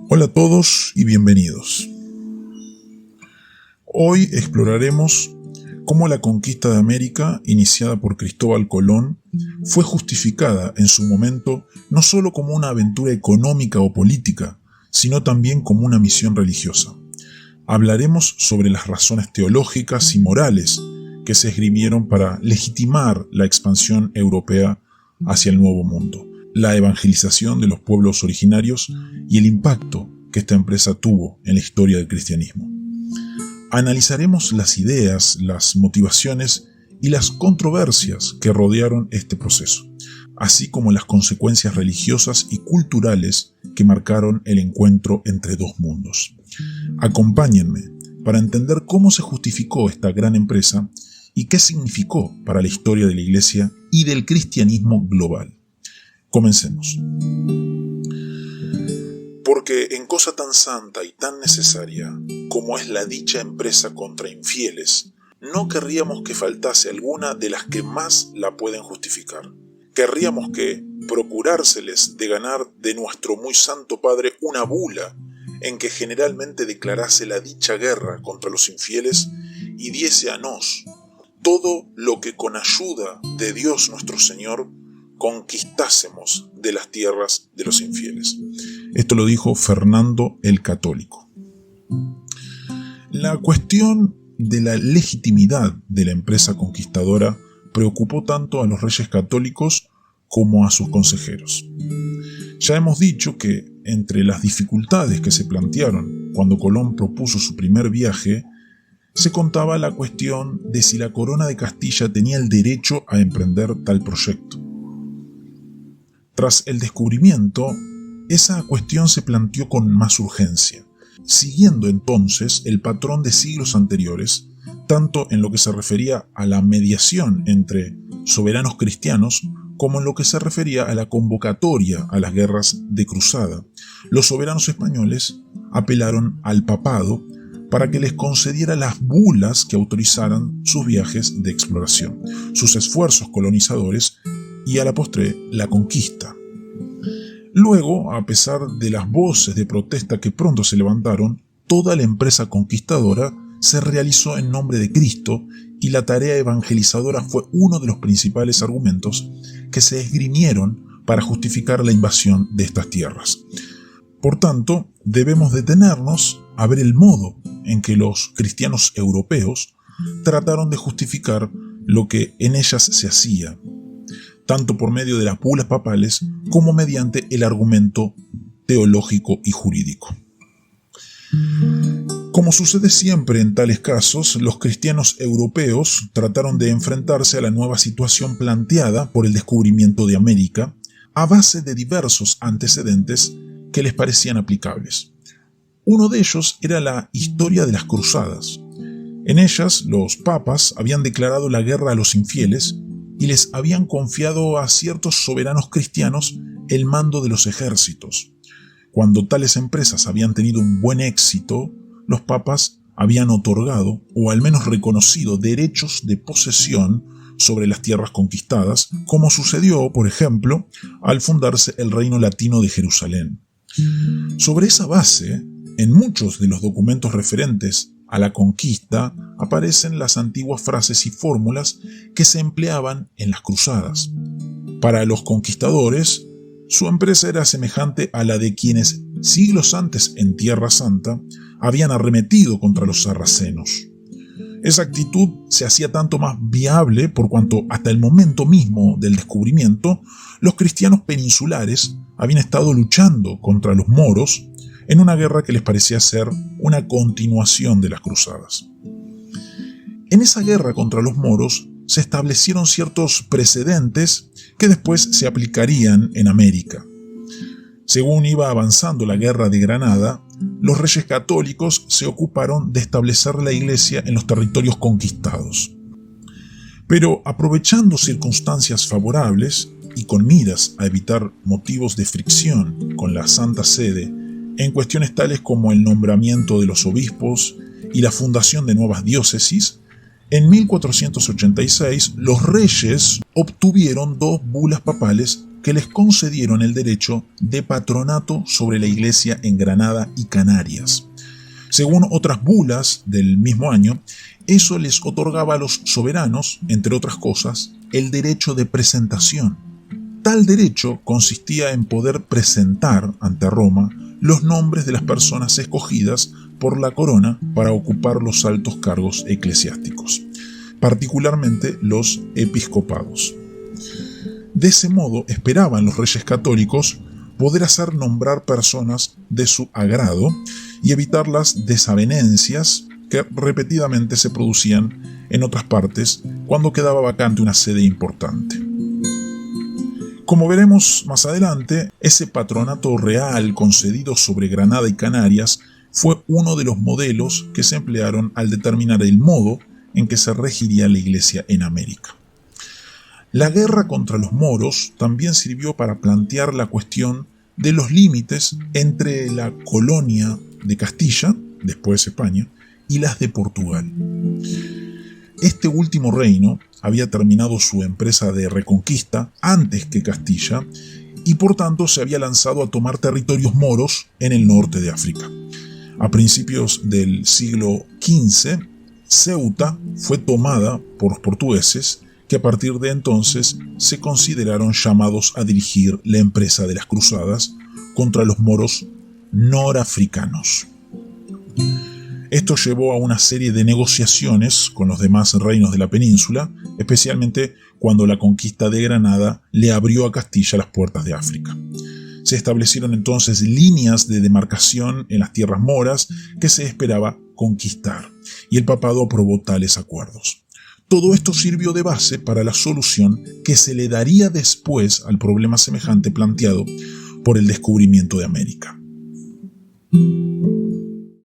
Hola a todos y bienvenidos. Hoy exploraremos cómo la conquista de América, iniciada por Cristóbal Colón, fue justificada en su momento no solo como una aventura económica o política, sino también como una misión religiosa. Hablaremos sobre las razones teológicas y morales que se esgrimieron para legitimar la expansión europea hacia el Nuevo Mundo, la evangelización de los pueblos originarios y el impacto que esta empresa tuvo en la historia del cristianismo. Analizaremos las ideas, las motivaciones y las controversias que rodearon este proceso, así como las consecuencias religiosas y culturales que marcaron el encuentro entre dos mundos. Acompáñenme para entender cómo se justificó esta gran empresa y qué significó para la historia de la Iglesia y del cristianismo global. Comencemos. Porque en cosa tan santa y tan necesaria como es la dicha empresa contra infieles, no querríamos que faltase alguna de las que más la pueden justificar. Querríamos que procurárseles de ganar de nuestro muy santo Padre una bula en que generalmente declarase la dicha guerra contra los infieles y diese a nos todo lo que con ayuda de Dios nuestro Señor conquistásemos de las tierras de los infieles. Esto lo dijo Fernando el Católico. La cuestión de la legitimidad de la empresa conquistadora preocupó tanto a los reyes católicos como a sus consejeros. Ya hemos dicho que entre las dificultades que se plantearon cuando Colón propuso su primer viaje, se contaba la cuestión de si la corona de Castilla tenía el derecho a emprender tal proyecto. Tras el descubrimiento, esa cuestión se planteó con más urgencia, siguiendo entonces el patrón de siglos anteriores, tanto en lo que se refería a la mediación entre soberanos cristianos como en lo que se refería a la convocatoria a las guerras de cruzada. Los soberanos españoles apelaron al papado para que les concediera las bulas que autorizaran sus viajes de exploración, sus esfuerzos colonizadores y a la postre la conquista. Luego, a pesar de las voces de protesta que pronto se levantaron, toda la empresa conquistadora se realizó en nombre de Cristo y la tarea evangelizadora fue uno de los principales argumentos que se esgrimieron para justificar la invasión de estas tierras. Por tanto, debemos detenernos a ver el modo en que los cristianos europeos trataron de justificar lo que en ellas se hacía, tanto por medio de las bulas papales como mediante el argumento teológico y jurídico. Como sucede siempre en tales casos, los cristianos europeos trataron de enfrentarse a la nueva situación planteada por el descubrimiento de América a base de diversos antecedentes que les parecían aplicables. Uno de ellos era la historia de las cruzadas. En ellas, los papas habían declarado la guerra a los infieles y les habían confiado a ciertos soberanos cristianos el mando de los ejércitos. Cuando tales empresas habían tenido un buen éxito, los papas habían otorgado, o al menos reconocido, derechos de posesión sobre las tierras conquistadas, como sucedió, por ejemplo, al fundarse el Reino Latino de Jerusalén. Sobre esa base, en muchos de los documentos referentes a la conquista aparecen las antiguas frases y fórmulas que se empleaban en las cruzadas. Para los conquistadores, su empresa era semejante a la de quienes siglos antes en Tierra Santa habían arremetido contra los sarracenos. Esa actitud se hacía tanto más viable por cuanto hasta el momento mismo del descubrimiento los cristianos peninsulares habían estado luchando contra los moros en una guerra que les parecía ser una continuación de las cruzadas. En esa guerra contra los moros se establecieron ciertos precedentes que después se aplicarían en América. Según iba avanzando la guerra de Granada, los reyes católicos se ocuparon de establecer la iglesia en los territorios conquistados. Pero aprovechando circunstancias favorables y con miras a evitar motivos de fricción con la Santa Sede en cuestiones tales como el nombramiento de los obispos y la fundación de nuevas diócesis, en 1486 los reyes obtuvieron 2 bulas papales que les concedieron el derecho de patronato sobre la iglesia en Granada y Canarias. Según otras bulas del mismo año, eso les otorgaba a los soberanos, entre otras cosas, el derecho de presentación. Tal derecho consistía en poder presentar ante Roma los nombres de las personas escogidas por la corona para ocupar los altos cargos eclesiásticos, particularmente los episcopados. De ese modo esperaban los reyes católicos poder hacer nombrar personas de su agrado y evitar las desavenencias que repetidamente se producían en otras partes cuando quedaba vacante una sede importante. Como veremos más adelante, ese patronato real concedido sobre Granada y Canarias fue uno de los modelos que se emplearon al determinar el modo en que se regiría la Iglesia en América. La guerra contra los moros también sirvió para plantear la cuestión de los límites entre la colonia de Castilla, después España, y las de Portugal. Este último reino había terminado su empresa de reconquista antes que Castilla y por tanto se había lanzado a tomar territorios moros en el norte de África. A principios del siglo XV, Ceuta fue tomada por los portugueses, que a partir de entonces se consideraron llamados a dirigir la empresa de las cruzadas contra los moros norafricanos. Esto llevó a una serie de negociaciones con los demás reinos de la península, especialmente cuando la conquista de Granada le abrió a Castilla las puertas de África. Se establecieron entonces líneas de demarcación en las tierras moras que se esperaba conquistar, y el papado aprobó tales acuerdos. Todo esto sirvió de base para la solución que se le daría después al problema semejante planteado por el descubrimiento de América.